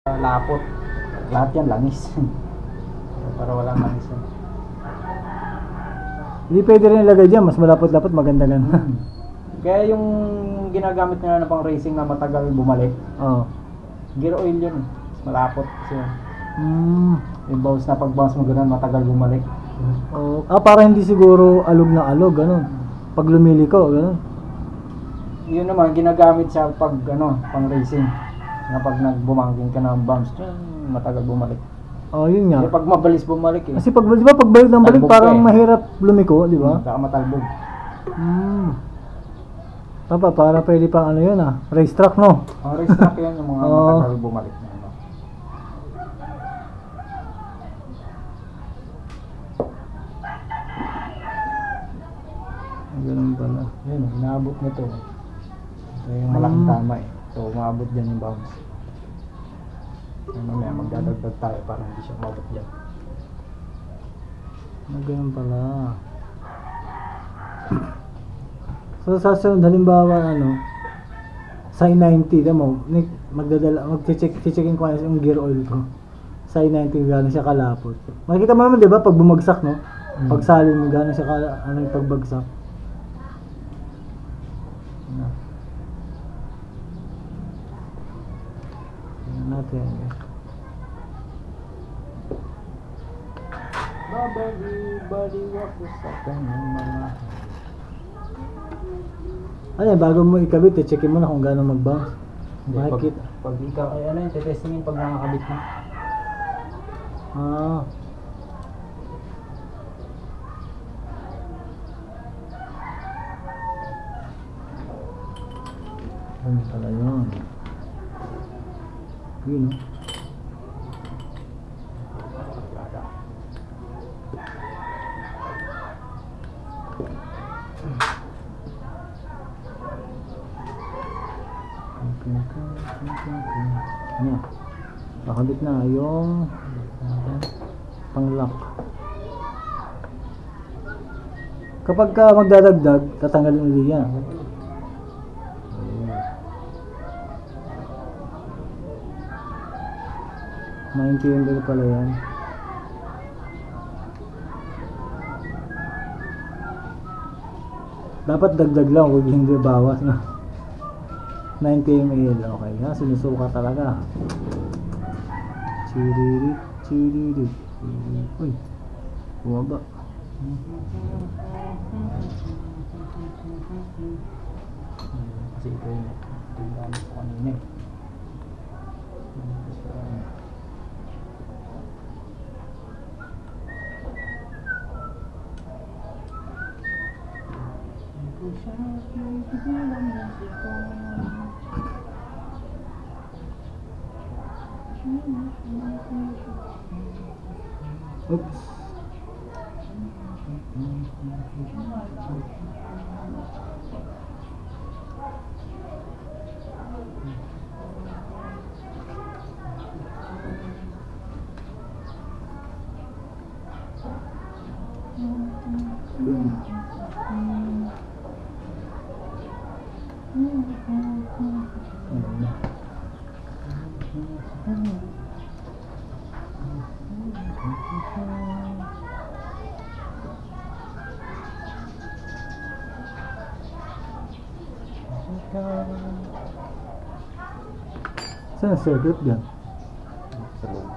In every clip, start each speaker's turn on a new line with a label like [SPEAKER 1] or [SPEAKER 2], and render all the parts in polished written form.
[SPEAKER 1] Lapot. Lahat yan langis. Para walang langis yan.
[SPEAKER 2] Hindi pwede rin ilagay dyan, mas malapot-lapot, maganda ganda.
[SPEAKER 1] Kaya yung ginagamit nila na pang racing na matagal bumalik,
[SPEAKER 2] Oo.
[SPEAKER 1] gear oil yun. Mas malapot kasi yun. Yung bounce na pag-bounce mo ganun, matagal bumalik.
[SPEAKER 2] Oh, para hindi siguro alog na alog, ganun. Pag lumiliko, ganun.
[SPEAKER 1] Yun naman, ginagamit siya pag pang racing. Na pag nagbumangking ka ng bounce, matagal bumalik.
[SPEAKER 2] Oh, yun nga.
[SPEAKER 1] Kasi pag mabilis bumalik eh.
[SPEAKER 2] Kasi pag, di ba, pagbalik ng balik,
[SPEAKER 1] Talbog
[SPEAKER 2] parang
[SPEAKER 1] ka eh.
[SPEAKER 2] mahirap lumiko, di ba?
[SPEAKER 1] Saka matalbog.
[SPEAKER 2] Para pwede pang yun racetrack, no?
[SPEAKER 1] Ang racetrack yan, yung mga
[SPEAKER 2] Oo.
[SPEAKER 1] matagal bumalik na
[SPEAKER 2] Ganun pala.
[SPEAKER 1] Yun, inaabot nito. Ito yung malaking tama eh. So, umabot dyan yung bounce. Mamaya magdadagdag tayo para hindi siya umabot dyan.
[SPEAKER 2] Ganun pala. So, sa sunod, halimbawa, sa 90, mo, mag-checkin ko yung gear oil ko. Sa 90, gano'n siya kalapot. Makikita mo naman, di ba, pag bumagsak, no? Pag salin mo, gano'n siya yung pagbagsak. Tingnan natin.
[SPEAKER 1] Body walk sa kanyang mga...
[SPEAKER 2] Bago mo ikabit, checkin mo na kung gano'n mag-bounce.
[SPEAKER 1] Makikita. Pag ikaw, testingin pag nakakabit mo.
[SPEAKER 2] Ano pala yun? Yun, Ano? Nakabit na yung pang-lock. Kapag ka magdadagdag, tatanggalin ulit yan. Maintindihan ko pala yan. Dapat dagdag lang, huwag hindi bawas na. 90 ml, okay ha, sinusuka talaga. Chiririt, chiririt. Uy, bumaba.
[SPEAKER 1] Kasi ito yung tingnan ko kanina eh.
[SPEAKER 2] Oops. Saan ang circuit dyan?
[SPEAKER 1] Sa loob.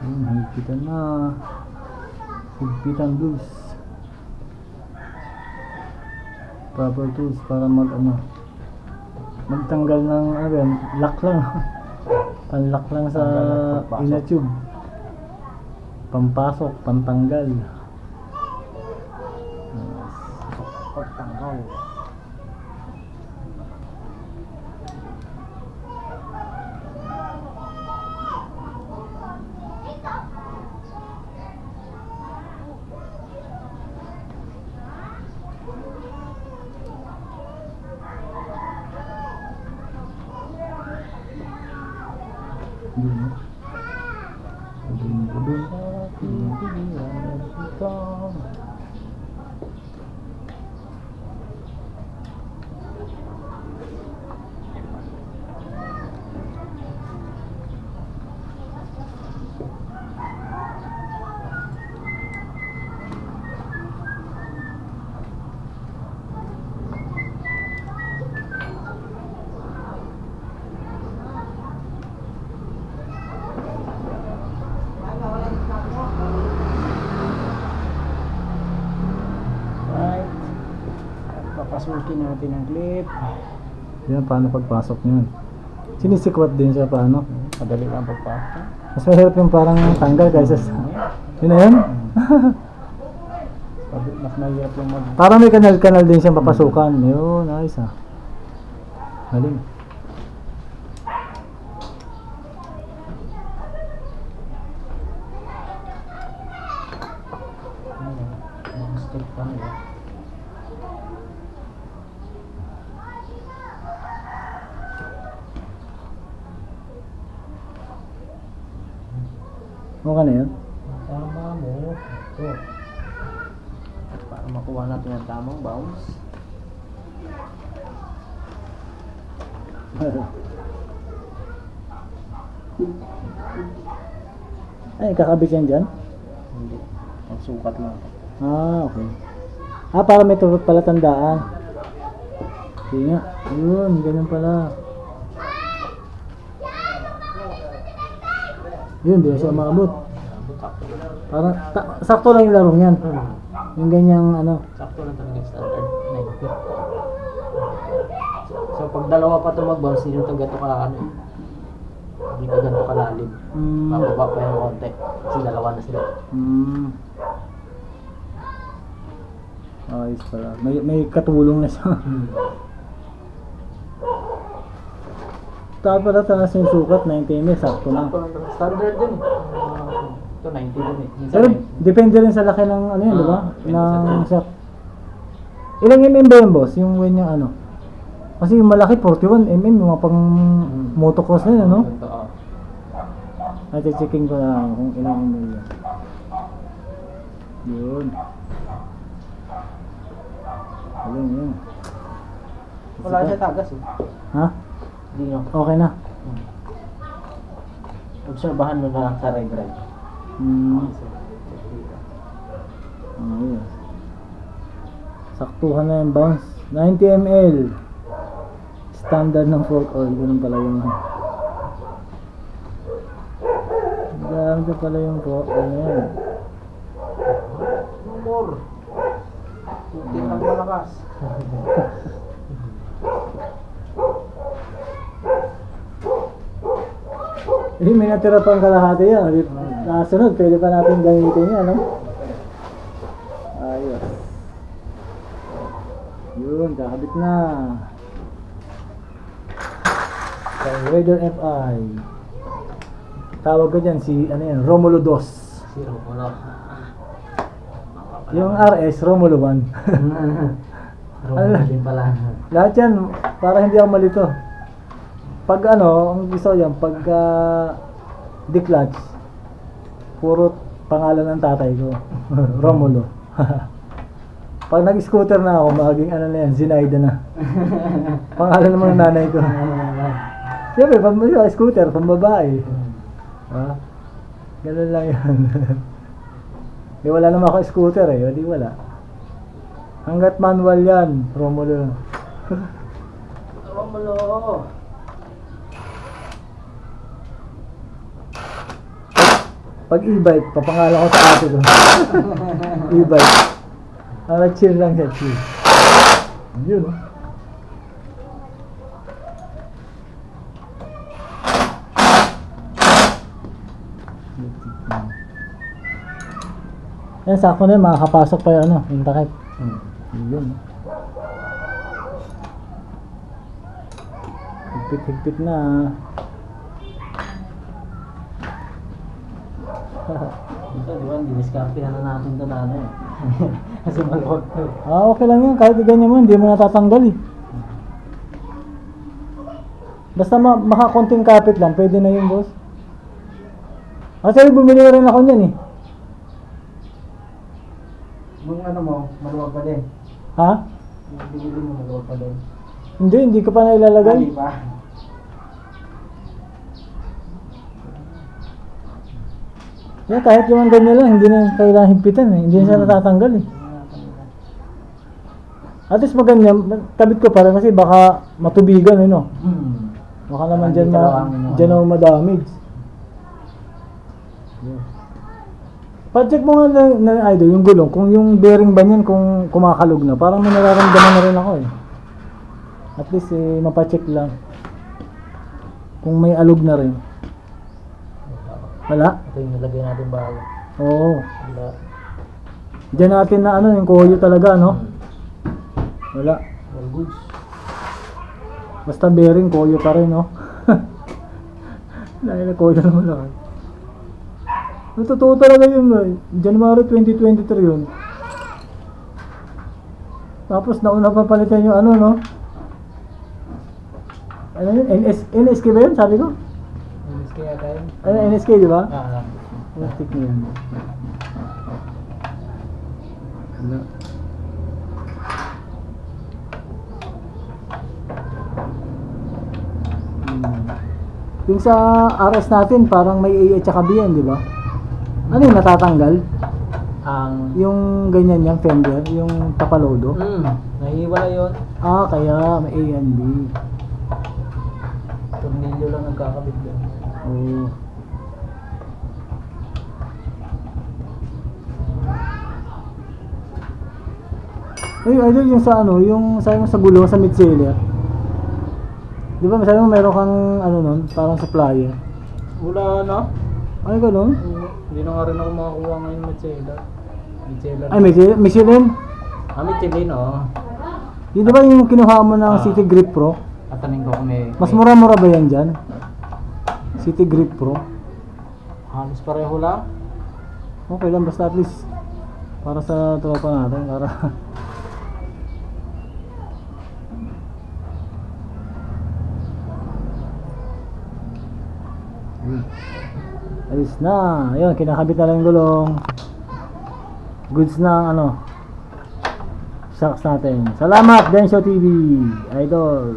[SPEAKER 2] Higpitan na. Higpitan loose. Proper tools para magtanggal ng lock lang. Panlock lang sa inner tube. Pampasok, pantanggal.
[SPEAKER 1] Pagtanggal.
[SPEAKER 2] Yun, no?
[SPEAKER 1] Right. At papasukin natin ang clip.
[SPEAKER 2] Yan, paano pagpasok niyan? Sinisikwat din siya paano?
[SPEAKER 1] Madali lang pagpasok.
[SPEAKER 2] Mas mahirap yung parang tanggal kaysa sa... Yun na yan?
[SPEAKER 1] Mas mahirap yung mag...
[SPEAKER 2] Parang may kanal-kanal din siyang papasukan. Yun, nice ah. Galing.
[SPEAKER 1] Step pa nila.
[SPEAKER 2] Okay na yun?
[SPEAKER 1] Tama mo. Ito. Para makuha natin ang tamang bounce.
[SPEAKER 2] Ay, kakabit yan dyan?
[SPEAKER 1] Hindi. Ang sukat lang.
[SPEAKER 2] Ah, okay. Ah, para may turot pala tandaan. Sige nga. Yun, ganyan pala. Yun, di na siya maabot. Parang, sakto lang yung larong yan. Yung ganyang ano.
[SPEAKER 1] Sakto lang talaga standard. 90. So pag dalawa pa ito mag-bounce, hindi ito ganito ka hindi ka ganito kalalim. Mababa pa yung konti. Kasi dalawa na sila.
[SPEAKER 2] Ayos pala. May katulong na siya. Tapos pala tanas yung sukat, 90 mm, sakto na.
[SPEAKER 1] Standard din. Ito 90 din eh. Minsan
[SPEAKER 2] Pero
[SPEAKER 1] may-
[SPEAKER 2] depende rin sa laki ng ano yun, di ba?
[SPEAKER 1] depende sa
[SPEAKER 2] Ng
[SPEAKER 1] size.
[SPEAKER 2] shop. Ilang mm ba yun, boss? Yung when yung ano? Kasi yung malaki, 41 mm, yung mga pang motocross na yun, ano?
[SPEAKER 1] Ito, oh.
[SPEAKER 2] At checking ko na kung ilang mm yun. Yun. Ayun, yun.
[SPEAKER 1] Wala siya tagas eh.
[SPEAKER 2] Ha?
[SPEAKER 1] Hindi no.
[SPEAKER 2] Okay na.
[SPEAKER 1] Obserbahan mo na lang sa drive.
[SPEAKER 2] Ayun. Saktuhan na yung bounce. 90 ml. Standard ng fork oil. Ganun pala yung... Ganun pala yung fork oil na yan.
[SPEAKER 1] No more. Hindi lang malakas.
[SPEAKER 2] May natira pang kalahati yan. Nasunod, pwede pa natin gamitin yan, no? Ayos. Yun, kakabit na. Raider FI. Tawag ko dyan si, ano yan, Romulo 2.
[SPEAKER 1] Zero mo na.
[SPEAKER 2] Yung RS, Romulo 1.
[SPEAKER 1] Romulo din pala.
[SPEAKER 2] Lahat yan, para hindi ako malito. Pag ano, ang gusto yan, pag declutch, puro pangalan ng tatay ko. Romulo. Pag nag-scooter na ako, magiging ano na yan, Zinaida na. Pangalan naman ng nanay ko. Siyempre, pag scooter, pambabae. Ha? Ganun lang yan. Di wala naman ako scooter eh, di wala. Hanggat manual yan, Romulo.
[SPEAKER 1] Romulo.
[SPEAKER 2] Pag e-bike, papangalan ko sa ate ko. E-bike. Chill lang siya, chill. Yun. Yan, sakto na yun, makakapasok pa yung ano, yung takip. Yun. Higpit-higpit na.
[SPEAKER 1] Ito, di ba? Diniskartehan na natin ito na ano eh. Kasi maluwag to.
[SPEAKER 2] Okay lang yan, kahit ganyan mo, hindi mo natatanggal eh. Basta makakonting kapit lang, pwede na yun, boss. Kasi bumili na rin ako niyan eh.
[SPEAKER 1] Nung ano mo, maluwag pa din.
[SPEAKER 2] Ha?
[SPEAKER 1] Yung binili mo, maluwag pa din.
[SPEAKER 2] Hindi ka pa nailalagay.
[SPEAKER 1] Hindi pa.
[SPEAKER 2] Yeah, kahit yung ganyan lang, hindi na kailangan higpitan eh. Hindi na siya natatanggal eh. At least maganyan, kabit ko para kasi baka matubigan eh no. Baka naman dyan, dyan ma-damage. Pa-check mo nga na idol, yung gulong, kung yung bearing ba niyan kung kumakalog na, parang may nararamdaman na rin ako eh. At least eh, mapacheck lang. Kung may alog na rin. Wala?
[SPEAKER 1] Ito yung nilagay natin bago.
[SPEAKER 2] Oo.
[SPEAKER 1] Wala.
[SPEAKER 2] Diyan natin na ano, yung koyo talaga, no? Wala.
[SPEAKER 1] All goods.
[SPEAKER 2] Basta bearing, koyo pa rin, no? Dahil na koyo naman ako. Yung totoo talaga yun, January 2023 yun. Tapos nauna pa palitan yung ano, no? Ano yun? NSK ba yun, sabi ko?
[SPEAKER 1] NSK yata yun.
[SPEAKER 2] Ano, NSK, di ba? Plastic na yan. Wala. Yung sa RS natin, parang may A at saka B yan, di ba? Ano yung natatanggal?
[SPEAKER 1] Ang...
[SPEAKER 2] Yung ganyan yung fender, yung tapalodo?
[SPEAKER 1] Nahiwala yun.
[SPEAKER 2] Ah, kaya may A and B.
[SPEAKER 1] Tornilyo lang nagkakabit doon.
[SPEAKER 2] Oo. Ay, idol, yung sa ano, yung sabi mo sa gulong, sa mid-seller. Di ba, sabi mo meron kang ano nun, parang supplier.
[SPEAKER 1] Wala na.
[SPEAKER 2] Ay, ganun?
[SPEAKER 1] Hindi na nga rin ako makakuha ngayon Michelin.
[SPEAKER 2] Ay, Michelin?
[SPEAKER 1] Michelin, oo.
[SPEAKER 2] Yun di ba yung kinuha mo ng City Grip Pro?
[SPEAKER 1] Tatanungin ko kung may...
[SPEAKER 2] Mas mura-mura ba yan dyan? City Grip Pro?
[SPEAKER 1] Halos pareho lang.
[SPEAKER 2] Okay lang, basta at least para sa tropa natin, para... Ayos na. Ayun, kinakabit na lang yung gulong. Goods na ang ano, shocks natin. Salamat, Densho TV, idol.